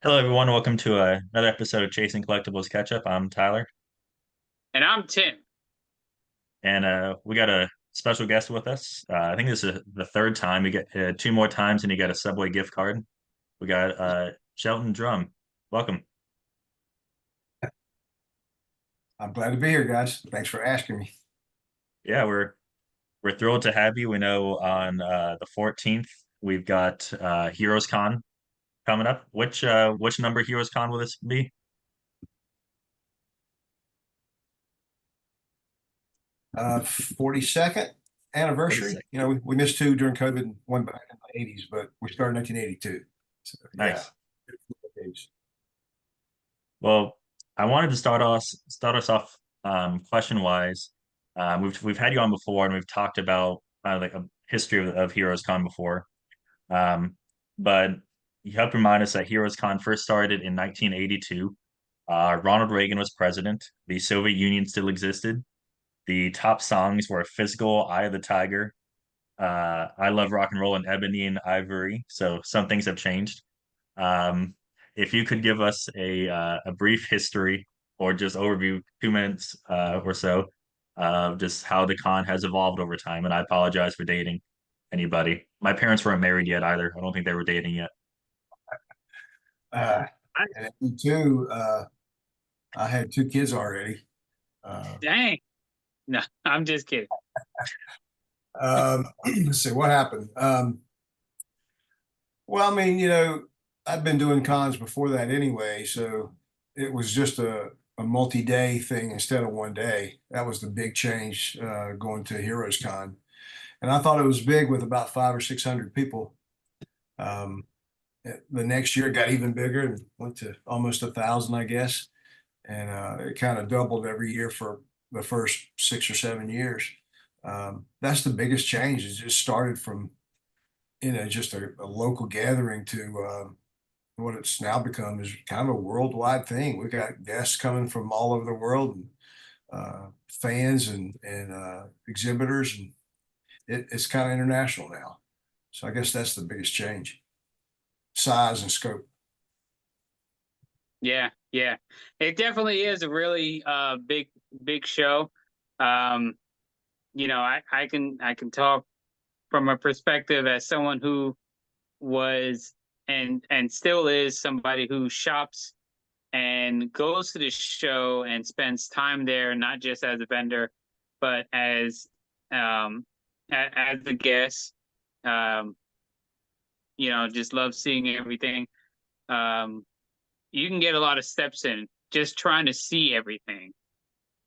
Hello, everyone. Welcome to another episode of Chasing Collectibles Catchup. I'm Tyler, And I'm Tim. and we got a special guest with us. I think this is the third time. We get two more times, and you got a Subway gift card. We got Shelton Drum. Welcome. I'm glad to be here, guys. Thanks for asking me. Yeah, we're thrilled to have you. We know on the 14th we've got Heroes Con coming up. Which number Heroes Con will this be? 42nd anniversary. 46th. We missed two during COVID and one back in the 80s, but we started in 1982. So, yeah. Nice. Well, I wanted to start us off question wise. We've had you on before, and we've talked about like a history of Heroes Con before. Um, but you helped remind us that Heroes Con first started in 1982. Ronald Reagan was president. The Soviet Union still existed. The top songs were "Physical," "Eye of the Tiger," "I Love Rock and Roll," and "Ebony and Ivory." So some things have changed. Um, if you could give us a brief history or just overview, 2 minutes or so, of just how the con has evolved over time. And I apologize for dating anybody. My parents weren't married yet either. I don't think they were dating yet. Uh, and at 82, I had two kids already. Dang. No, I'm just kidding. Let's see what happened. Well, I mean, I've been doing cons before that anyway, so it was just a multi-day thing instead of one day. That was the big change going to Heroes Con. And I thought it was big with about 500 or 600 people. Um, the next year it got even bigger and went to almost 1,000, I guess. And it kind of doubled every year for the first 6 or 7 years. That's the biggest change. It just started from, just a local gathering to what it's now become is kind of a worldwide thing. We got guests coming from all over the world and fans and exhibitors, and it's kind of international now. So I guess that's the biggest change, size and scope. Yeah, yeah. It definitely is a really big show. Um, I can talk from a perspective as someone who was and still is somebody who shops and goes to the show and spends time there, not just as a vendor, but um as a guest. Um, just love seeing everything. Um, you can get a lot of steps in just trying to see everything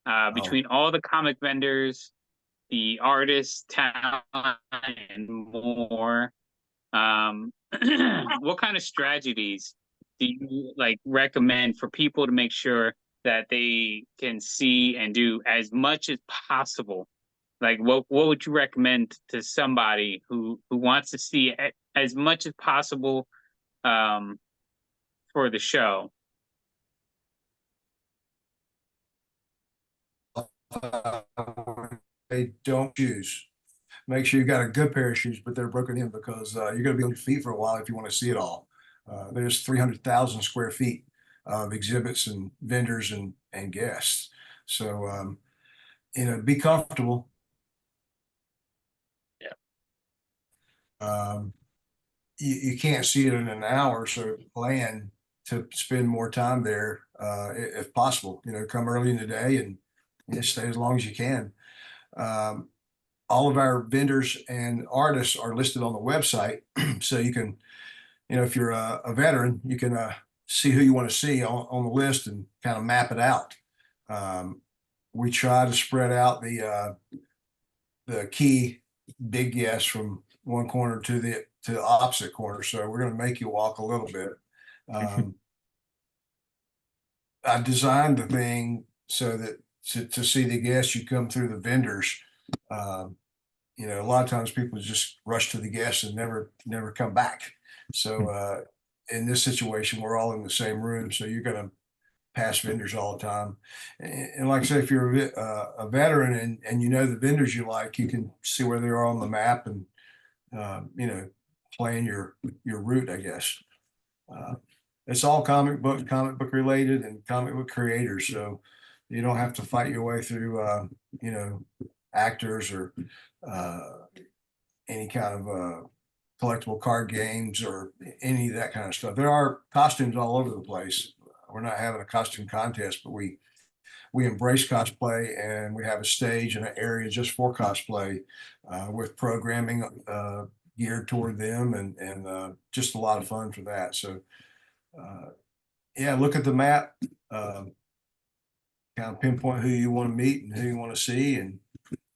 Oh, between all the comic vendors, the artists, talent, and more. Um, what kind of strategies do you like recommend for people to make sure that they can see and do as much as possible? Like, what would you recommend to somebody who wants to see as much as possible um, for the show? uh, they don't shoes. Make sure you got a good pair of shoes, but they're broken in because you're going to be on your feet for a while if you want to see it all. There's 300,000 square feet of exhibits and vendors and guests. So, be comfortable. Yeah. Um, you can't see it in an hour, so plan to spend more time there if possible. Come early in the day and stay as long as you can. Um, all of our vendors and artists are listed on the website, so you can, if you're a veteran, you can see who you want to see on the list and kind of map it out. Um, we try to spread out the key big guests from one corner to the opposite corner. So we're going to make you walk a little bit. Um, I designed the thing so that to see the guests, you come through the vendors. Um, a lot of times people just rush to the guests and never come back. So in this situation, we're all in the same room, so you're going to pass vendors all the time. And like I said, if you're a veteran and you know the vendors you like, you can see where they are on the map and uh, you know plan your route, I guess. Uh, it's all comic book related and comic book creators. So you don't have to fight your way through, you know, actors or uh, any kind of collectible card games or any of that kind of stuff. There are costumes all over the place. We're not having a costume contest, but we embrace cosplay, and we have a stage and an area just for cosplay with programming geared toward them, and just a lot of fun for that. So uh, yeah, look at the map, kind of pinpoint who you want to meet and who you want to see, and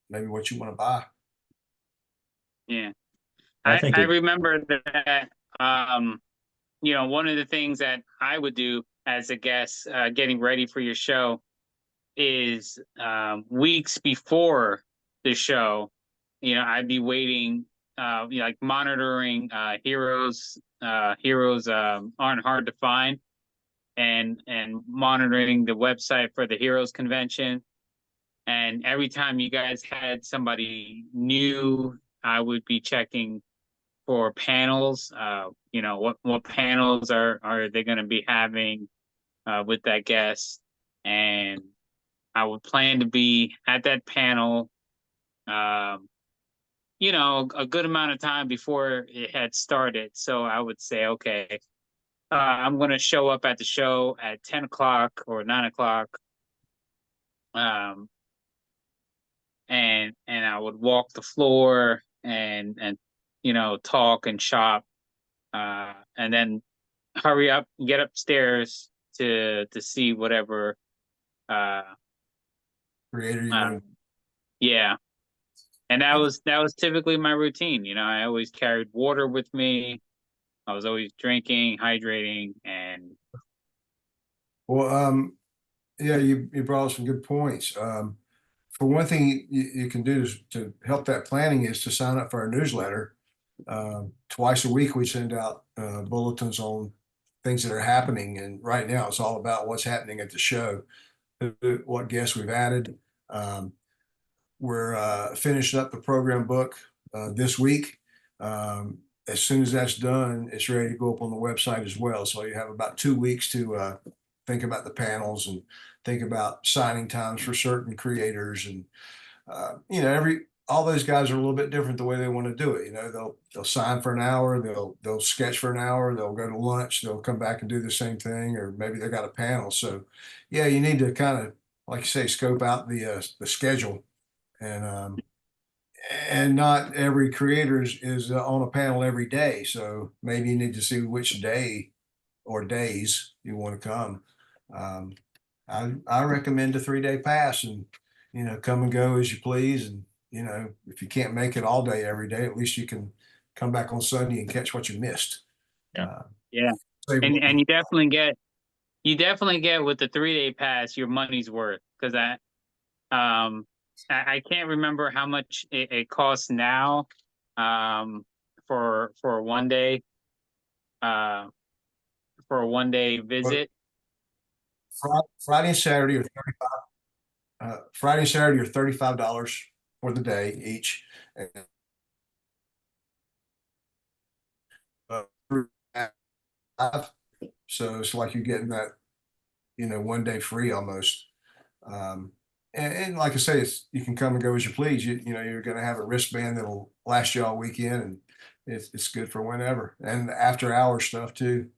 maybe what you want to buy. Yeah. I think I it, remember that one of the things that I would do as a guest, getting ready for your show, is weeks before the show, I'd be waiting, like monitoring heroes. Heroes aren't hard to find, and monitoring the website for the Heroes Convention. And every time you guys had somebody new, I would be checking for panels. What panels are they going to be having with that guest, and I would plan to be at that panel, um, a good amount of time before it had started. So I would say, okay, I'm going to show up at the show at 10 o'clock or 9 o'clock, um, and I would walk the floor and talk and shop, and then hurry up, get upstairs to see whatever. Uh, Creator you uh, want to. yeah, and that was typically my routine. I always carried water with me. I was always drinking, hydrating, and Well, yeah, you brought up some good points. For one thing, you can do to help that planning is to sign up for our newsletter. Twice a week, we send out bulletins on things that are happening, and right now it's all about what's happening at the show, what guests we've added. Um, we're finishing up the program book this week. As soon as that's done, it's ready to go up on the website as well. So you have about 2 weeks to think about the panels and think about signing times for certain creators. And every all those guys are a little bit different the way they want to do it. They'll sign for an hour, they'll sketch for an hour, they'll go to lunch, they'll come back and do the same thing, or maybe they got a panel. So yeah, you need to kind of, like you say, scope out the schedule, and not every creator is on a panel every day. So maybe you need to see which day or days you want to come. Um, I recommend a 3-day pass, and come and go as you please. And if you can't make it all day every day, at least you can come back on Sunday and catch what you missed. yeah. Uh, yeah, save a and little- you definitely get with the 3-day pass your money's worth, because I can't remember how much it costs now, for one day, uh, for a 1 day but visit. Friday and Saturday are 35. Friday and Saturday are $35 for the day each. And, so it's like you're getting that, 1 day free almost. Um, and like I say, you can come and go as you please. You're going to have a wristband that'll last you all weekend, and it's good for whenever. And after hour stuff too.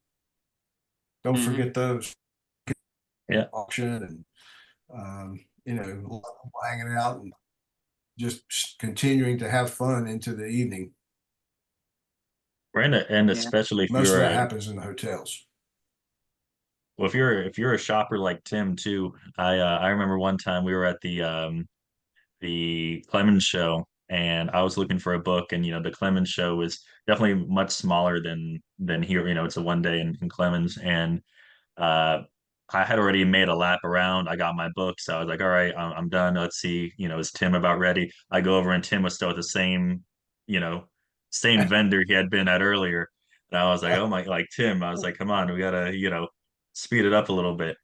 Don't Hmm. forget those Yeah. auction, and hanging out and just continuing to have fun into the evening. Brenda, and Yeah. especially if Most of you're that a happens in the hotels. well, if you're a shopper like Tim too, I remember one time we were at the Clemens show, and I was looking for a book, and the Clemens show was definitely much smaller than here. It's a 1 day in Clemens, and uh, I had already made a lap around. I got my book, so I was like, all right, I'm done. Let's see, is Tim about ready? I go over, and Tim was still at the you know, same vendor he had been at earlier. And I was like, oh my, like Tim, I was like, come on, we gotta, speed it up a little bit.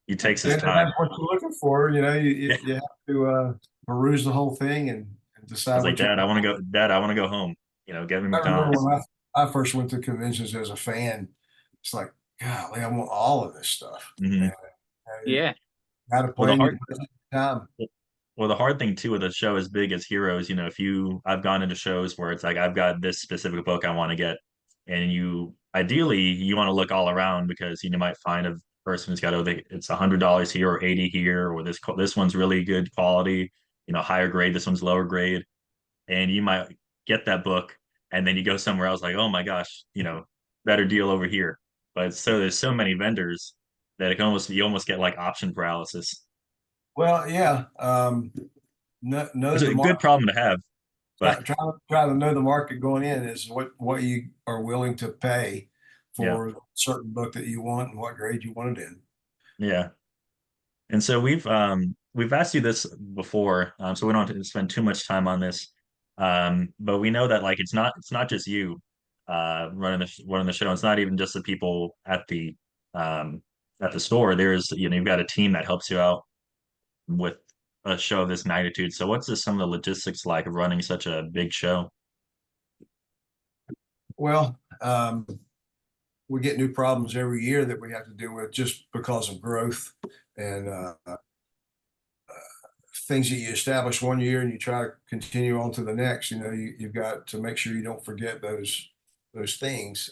He takes his And time. that's what you're looking for. Yeah. You have to peruse the whole thing and I decide was like, what you want. Dad, I want to go home. Get me I remember McDonald's. when I first went to conventions as a fan. It's like, golly, I want all of this stuff. Hmm. And Yeah. got to Well, the plan your hard budget time. well, the hard thing too with a show as big as Heroes, if I've gone into shows where it's like I've got this specific book I want to get, and ideally you want to look all around because you might find a person who's got it's $100 here or 80 here, or this one's really good quality, higher grade, this one's lower grade, and you might get that book, and then you go somewhere else like, oh my gosh, better deal over here. But so there's so many vendors that you almost get like option paralysis. Well, yeah. Know It's the a good market. problem to have, but Try to know the market going in is what you are willing to pay yeah, for a certain book that you want and what grade you want it in. yeah. And so we've asked you this before, so we don't have to spend too much time on this. But we know that like it's not just you running the show. It's not even just the people at the store. There's you've got a team that helps you out with a show of this magnitude. So what's some of the logistics like of running such a big show? Well, we get new problems every year that we have to deal with just because of growth and things that you establish one year and you try to continue on to the next. You've got to make sure you don't forget those things.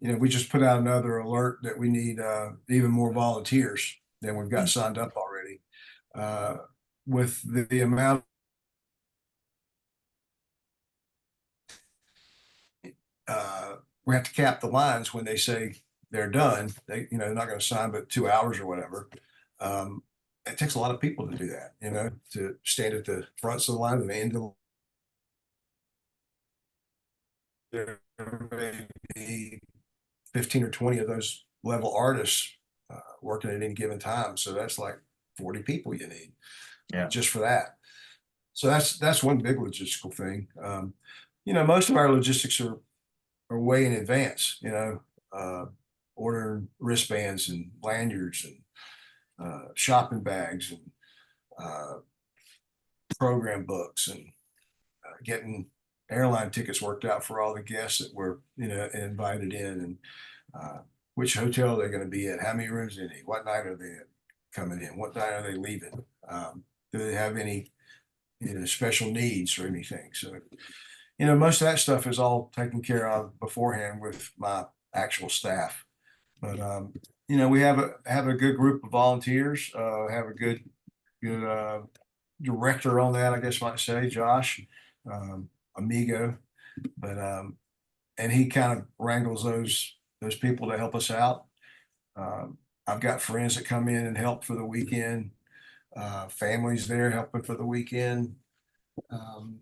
We just put out another alert that we need even more volunteers than we've got signed up already. Uh, with the amount we have to cap the lines when they say they're done. They're not going to sign but 2 hours or whatever. It takes a lot of people to do that, to stand at the fronts of the line and the end of the there may be 15 or 20 of those level artists working at any given time. So that's like 40 people you need Yeah, just for that. So that's one big logistical thing. Most of our logistics are way in advance, uh, ordering wristbands and lanyards and shopping bags and uh, program books and getting airline tickets worked out for all the guests that were, invited in and which hotel they're going to be at, how many rooms they need, what night are they coming in, what night are they leaving, do they have any, special needs or anything. So, most of that stuff is all taken care of beforehand with my actual staff. But we have a good group of volunteers. Have a good director on that, I guess I might say, Josh, amigo. But and he kind of wrangles those people to help us out. Um, I've got friends that come in and help for the weekend. Families there helping for the weekend. Um,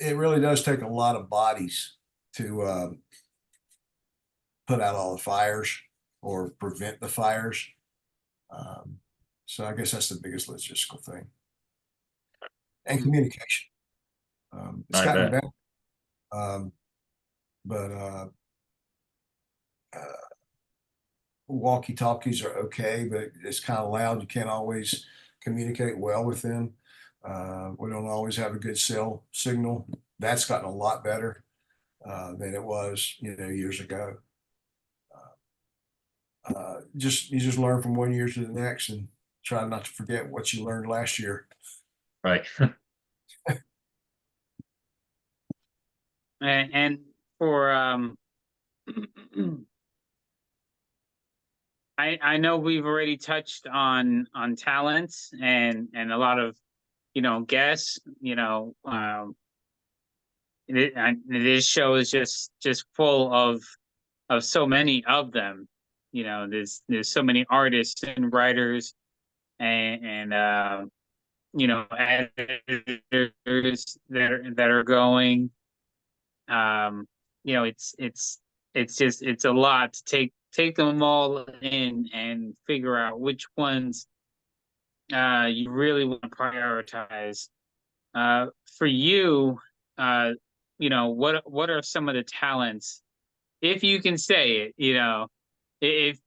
it really does take a lot of bodies to put out all the fires or prevent the fires. Um, so I guess that's the biggest logistical thing and communication. It's I gotten bet. better, um, but uh, walkie talkies are okay, but it's kind of loud. You can't always communicate well with them. We don't always have a good cell signal. That's gotten a lot better than it was, years ago. You just learn from one year to the next and try not to forget what you learned last year. Right. And for I know we've already touched on talents and a lot of guests. This show is just full of so many of them. There's so many artists and writers and editors that are going. Um, it's a lot to take them all in and figure out which ones you really want to prioritize. For you, uh, what are some of the talents, if you can say it, if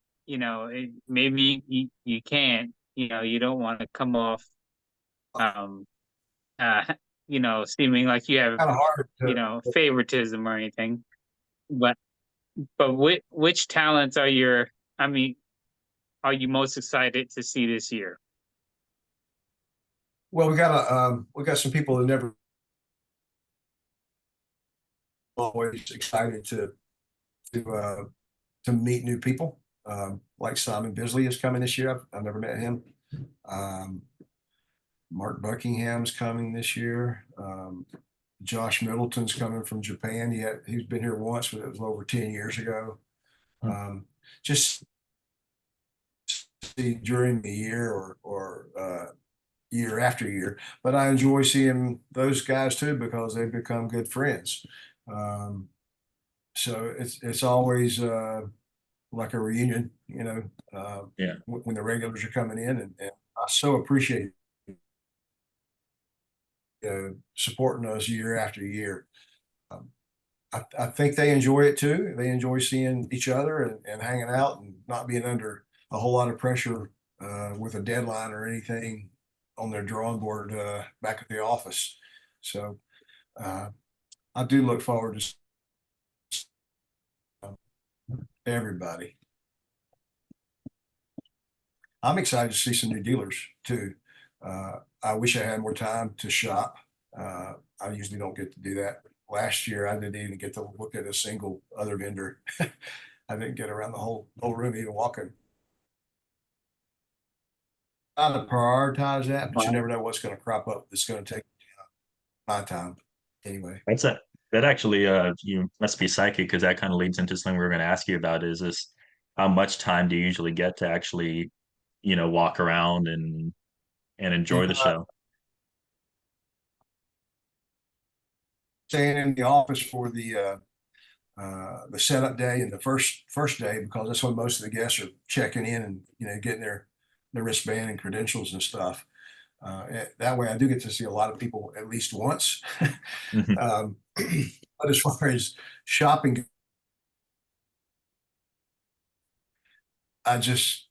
maybe you can't, you don't want to come off um uh seeming like you have Kind of hard to, favoritism or anything, but But which talents are I mean, are you most excited to see this year? Well, we got some people that never always excited to to meet new people. Like Simon Bisley is coming this year. I've never met him. Um, Mark Buckingham's coming this year. Josh Middleton's coming from Japan. He's been here once, but it was over 10 years ago. Just see during the year or year after year. But I enjoy seeing those guys too because they've become good friends. Um, so it's always like a reunion, Yeah. when the regulars are coming in, and I so appreciate supporting us year after year. Um, I think they enjoy it too. They enjoy seeing each other and hanging out and not being under a whole lot of pressure with a deadline or anything on their drawing board back at the office. So uh, I do look forward to everybody. I'm excited to see some new dealers too. I wish I had more time to shop. I usually don't get to do that. Last year, I didn't even get to look at a single other vendor. I didn't get around the whole room even walking. Trying to prioritize that, but you Wow. never know what's going to crop up that's going to take my time. Anyway, That's a that actually you must be psychic because that kind of leads into something we are going to ask you about is this how much time do you usually get to actually, walk around and enjoy the show? staying in the office for the setup day and the first day because that's when most of the guests are checking in and getting their wristband and credentials and stuff. That way, I do get to see a lot of people at least once. Mhm. But as far as shopping, I just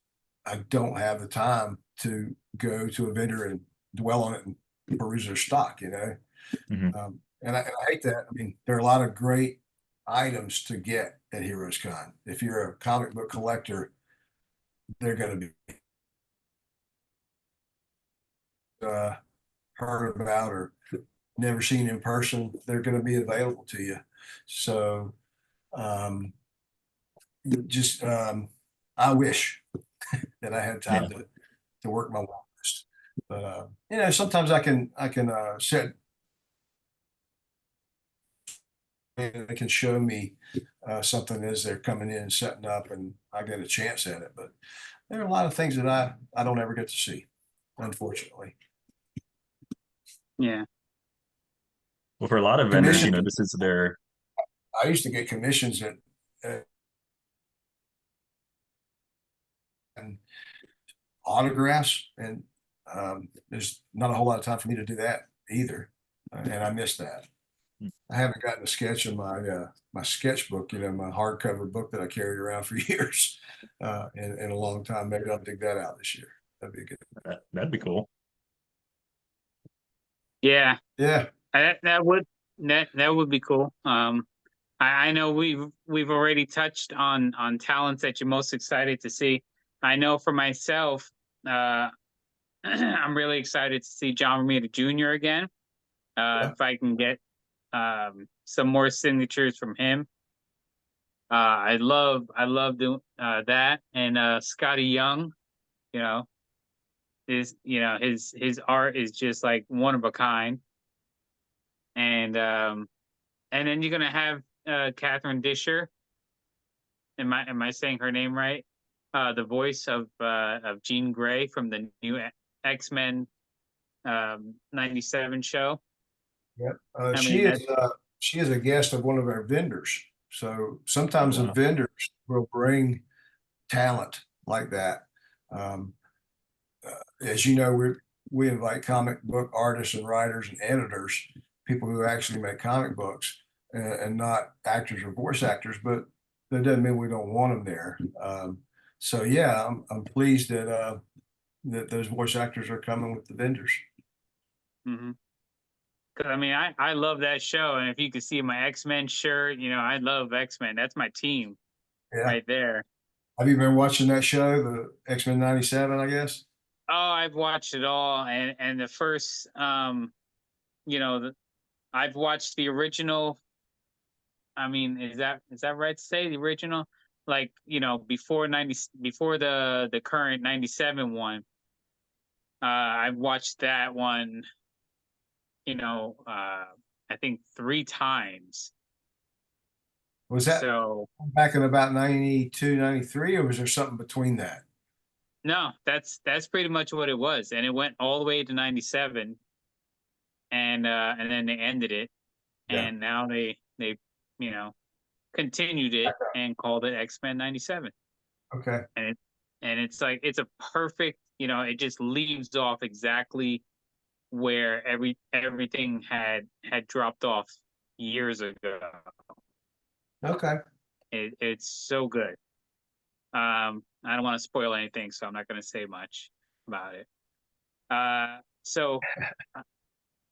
I don't have the time to go to a vendor and dwell on it and peruse their stock. Mhm. And I hate that. I mean, there are a lot of great items to get at Heroes Con. If you're a comic book collector, they're going to be uh, heard about or never seen in person. They're going to be available to you. So um, just I wish that I had Yeah. time to work my list. But sometimes I can set they can show me something as they're coming in and setting up, and I get a chance at it. But there are a lot of things that I don't ever get to see, unfortunately. Yeah. Well, for a lot of vendors, Commission. this is their I used to get commissions and autographs, and there's not a whole lot of time for me to do that either, and I missed that. I haven't gotten a sketch in my sketchbook, my hardcover book that I carried around for years, in a long time. Maybe I'll dig that out this year. That'd be good. that'd be cool. Yeah. Yeah, That would that would be cool. I know we've already touched on talents that you're most excited to see. I know for myself, I'm really excited to see John Romita Jr. again. yeah. If I can get some more signatures from him. I love doing that. And Scotty Young, you know, his art is just like one of a kind. And then you're gonna have Catherine Disher. Am I saying her name right? The voice of Jean Grey from the new X-Men '97 show. Yep. I mean that. She is a guest of one of our vendors. So Oh sometimes the wow. vendors will bring talent like that. Um, as you know, we invite comic book artists and writers and editors, people who actually make comic books, and not actors or voice actors. But that doesn't mean we don't want them there. So yeah, I'm pleased that those voice actors are coming with the vendors. Mm-hmm. Cause I mean, I love that show, and if you could see my X-Men shirt, I love X-Men. That's my team. Yeah. right there. Have you been watching that show, the X-Men '97, I guess? Oh, I've watched it all, and the first, you know, I've watched the original. I mean, is that right to say the original? Like, before 90, before the current 97 one. I've watched that one, I think 3 times. Was that So back in about 92, 93, or was there something between that? no, that's pretty much what it was, and it went all the way to 97, and then they ended it, Yeah. and now they you know continued it and called it X-Men 97. Okay. And it's like it's a perfect, it just leaves off exactly where everything had dropped off years ago. Okay. It's so good. I don't want to spoil anything, so I'm not going to say much about it. So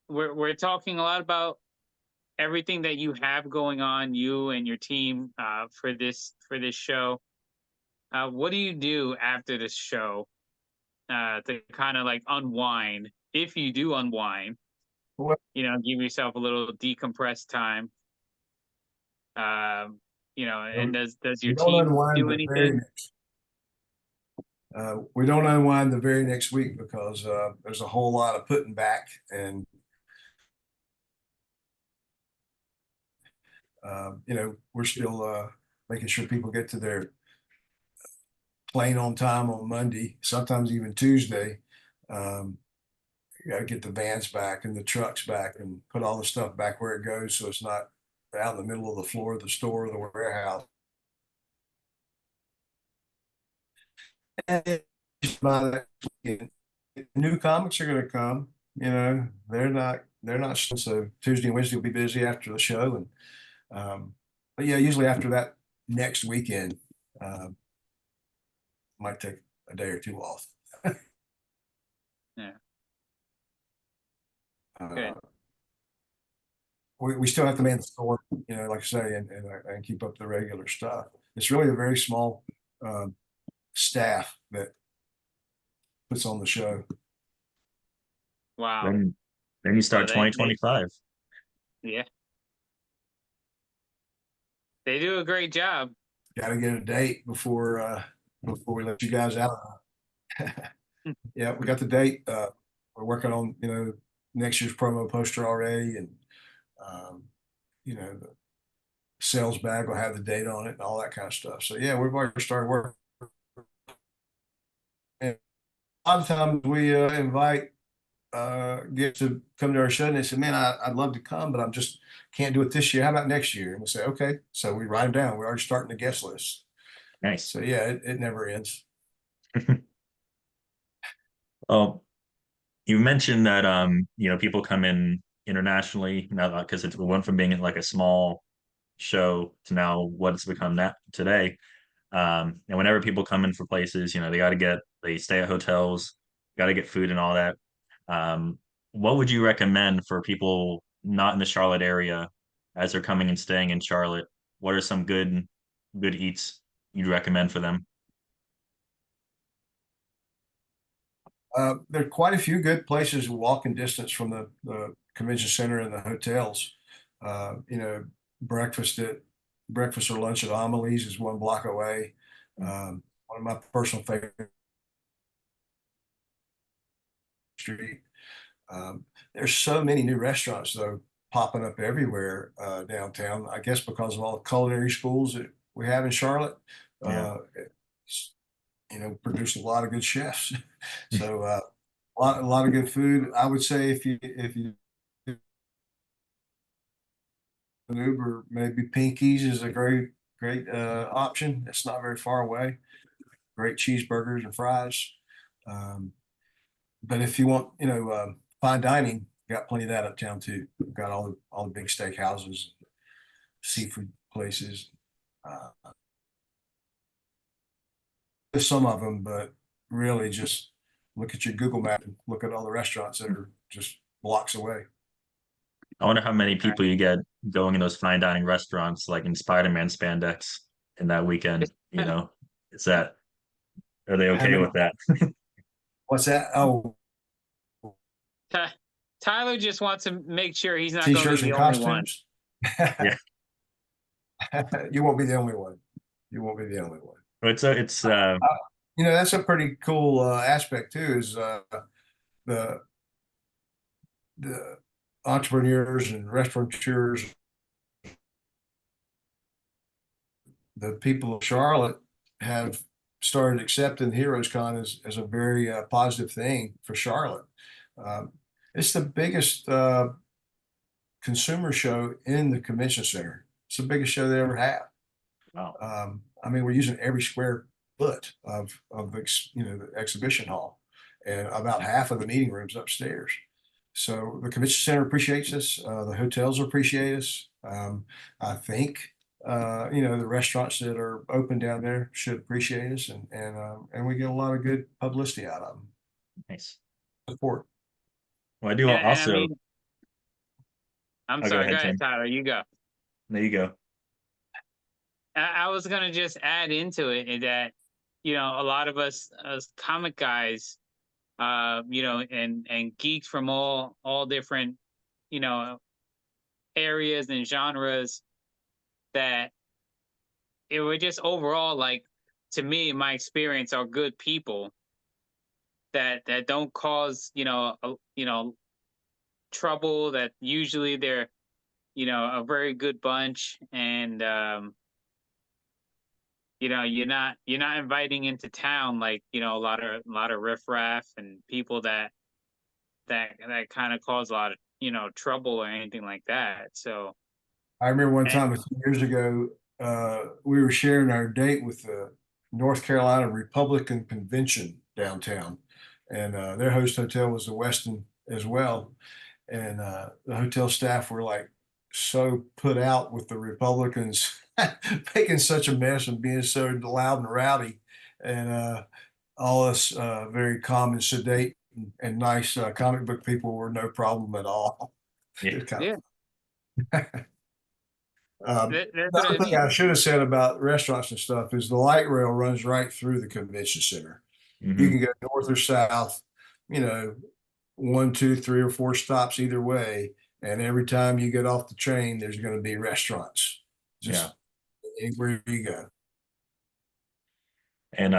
we're talking a lot about everything that you have going on, you and your team, for this show. What do you do after this show to kind of like unwind, if you do unwind? Well, Give yourself a little decompressed time. And does we your don't team unwind do the very anything? next. We don't unwind the very next week because there's a whole lot of putting back, and we're still making sure people get to their plane on time on Monday, sometimes even Tuesday. Um, you got to get the vans back and the trucks back and put all the stuff back where it goes, so it's not out in the middle of the floor of the store or the warehouse. And new comics are going to come. They're not. So Tuesday and Wednesday will be busy after the show, and but yeah, usually after that next weekend, um, might take a day or two off. Yeah, Uh, good. we still have to man the store, like I say, and keep up the regular stuff. It's really a very small um, staff that puts on the show. Wow. Then you Well, start they 2025. yeah, they do a great job. Got to get a date before we let you guys out. Yeah, we got the date. We're working on next year's promo poster already, and um, the sales bag will have the date on it and all that kind of stuff. So yeah, we've already started working. And a lot of times we invite get to come to our show, and they say, "Man, I'd love to come, but I'm just can't do it this year. How about next year?" And we say, "Okay." So we write them down. We're already starting the guest list. Nice. So yeah, it never ends. Well, you mentioned that people come in internationally now because it went from being like a small show to now what it's become that today. And whenever people come in for places, they stay at hotels, got to get food and all that. Um, what would you recommend for people not in the Charlotte area as they're coming and staying in Charlotte? What are some good eats you'd recommend for them? There are quite a few good places walking distance from the convention center and the hotels. Uh, you know, breakfast at breakfast or lunch at Amelie's is 1 block away. One of my personal favorite street. There's so many new restaurants though popping up everywhere downtown. I guess because of all the culinary schools that we have in Charlotte. Yeah. It's, produced a lot of good chefs. So a lot of good food. I would say if you an Uber, maybe Pinky's is a great option. It's not very far away. Great cheeseburgers and fries. Um, but if you want, fine dining, got plenty of that uptown too. We've got all the big steak houses, seafood places. Uh, there's some of them, but really just look at your Google map and look at all the restaurants that are just blocks away. I wonder how many All right. people you get going in those fine dining restaurants, like in Spider-Man spandex. in that weekend. You know, is that are they How okay many? with that? What's that? Oh, Ty- Tyler just wants to make sure he's not going to be t-shirts the and only one. costumes. Yeah, You won't be the only one. You won't be the only one. but it's Uh, You know, that's a pretty cool aspect too. Is the the entrepreneurs and restaurateurs, the people of Charlotte have started accepting Heroes Con as a very positive thing for Charlotte. Um, it's the biggest consumer show in the convention center. It's the biggest show they ever have. wow, I mean, we're using every square foot of the the exhibition hall, and about half of the meeting rooms upstairs. So the convention center appreciates us. The hotels appreciate us. I think the restaurants that are open down there should appreciate us, and we get a lot of good publicity out of them. nice. Support. Well, I do And I also. mean, I'm I'll go sorry. Go ahead, ahead, Tim. Tyler. You go. There you go. I was going to just add into it that, a lot of us as comic guys, and geeks from all different, you know, areas and genres, that it would just overall, like, to me, in my experience, are good people that don't cause, trouble. That usually they're, a very good bunch, and you're not inviting into town, like, a lot of riffraff and people that kind of cause a lot of, trouble or anything like that. So, I remember one and time a few years ago, we were sharing our date with the North Carolina Republican Convention downtown, and their host hotel was the Westin as well. And the hotel staff were like so put out with the Republicans making such a mess and being so loud and rowdy, and all us very calm and sedate and nice comic book people were no problem at all. Yeah. It kind yeah, of that's the what I other thing mean. I should have said about restaurants and stuff is the light rail runs right through the convention center. You Hmm. can go north or south, you know, one, two, three, or four stops either way. And every time you get off the train, there's going to be restaurants Yeah. just anywhere you go. And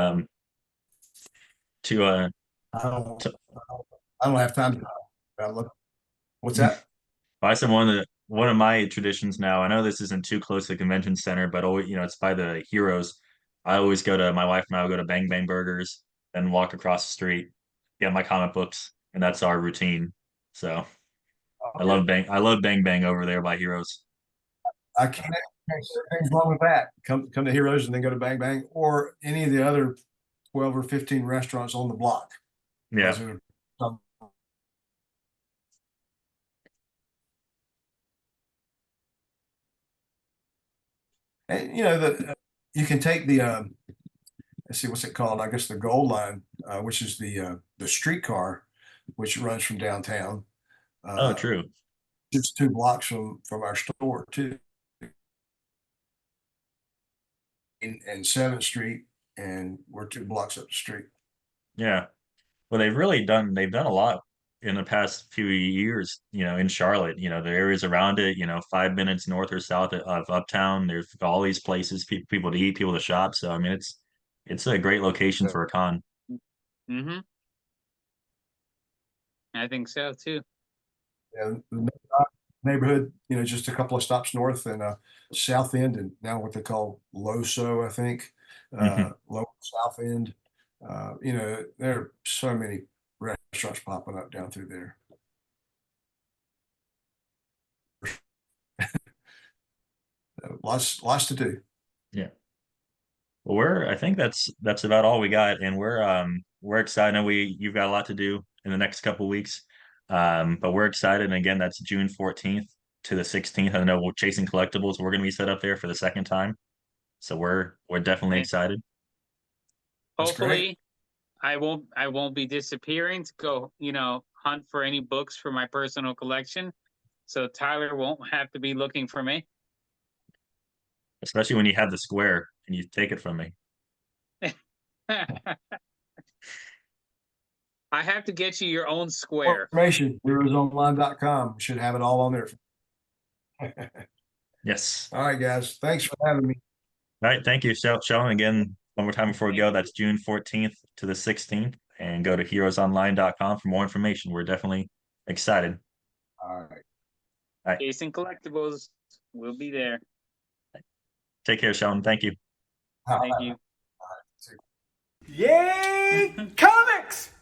to I don't, to I don't have time to look. What's that? buy some one of my traditions now. I know this isn't too close to the convention center, but always, it's by the Heroes. I always go to my wife and I will go to Bang Bang Burgers and walk across the street, get my comic books, and that's our routine. So Okay. I love Bang Bang over there by Heroes. I can't. Things wrong with that. Come to Heroes and then go to Bang Bang or any of the other 12 or 15 restaurants on the block. Yeah. Those are some. And you can take the let's see what's it called. I guess the Gold Line, which is the streetcar, which runs from downtown, Oh, uh, true. just 2 blocks from our store too, and 7th Street, and we're 2 blocks up the street. Yeah. Well, they've done a lot in the past few years, in Charlotte, the areas around it, 5 minutes north or south of Uptown. There's all these places, people to eat, people to shop. So, I mean, it's a great location So, for a con. Mm-hmm. I think so too. yeah, the neighborhood, just a couple of stops north and South End, and now what they call LoSo, I think, Hmm. Lower South End. There are so many restaurants popping up down through there. Lots to do. Yeah. Well, I think that's about all we got, and we're excited. I know you've got a lot to do in the next couple weeks, but we're excited. And again, that's June 14th to the 16th. I know we're chasing collectibles. We're going to be set up there for the second time, so we're definitely And excited. That's great. hopefully, I won't be disappearing to go, hunt for any books for my personal collection. So Tyler won't have to be looking for me. especially when you have the square and you take it from me. I have to get you your own More square. information, heroesonline.com. Should have it all on there. Yes. All right, guys. Thanks for having me. All right. Thank you, Sheldon. Again, one more time before we go, that's June 14th to the 16th. And go to heroesonline.com for more information. We're definitely excited. All right. All right. Jason Collectibles will be there. Take care, Sheldon. Thank you. Thank you. Yay, comics!